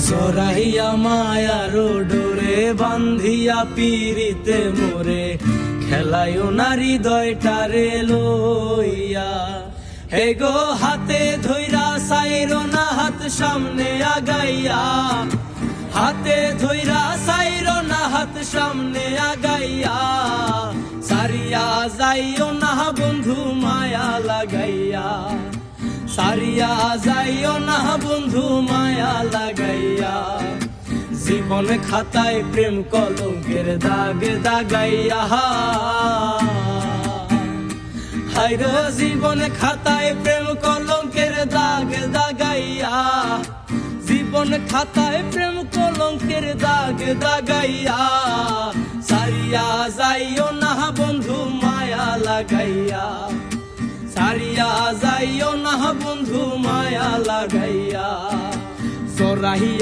জড়াইয়া মায়ার ডোরে বান্ধিয়া পিরিতে মোরে খেলায়ও নারী হৃদয়টারে লইয়া। হে গো হাতে ধইরা সাইরো না হাত সামনে আগাইয়া, হাতে ধইরা সাইরো না হাত সামনে আগাইয়া। সারিয়া যাইও না বন্ধু মায়া লাগাইয়া, সারিয়া যাইও না বন্ধু মায়া লাগাইয়া। জীবন খাতায় প্রেম কলঙ্কের দাগ দাগাইয়া, হায়রে জীবন খাতায় প্রেম কলঙ্কের দাগ দাগাইয়া। জীবন খাতায় প্রেম কলঙ্কের দাগ দাগাইয়া। সারিয়া যাইও না বন্ধু মায়া লাগাইয়া, সারিয়া যাইও না বন্ধু মায়া লাগাইয়া। জড়াইয়া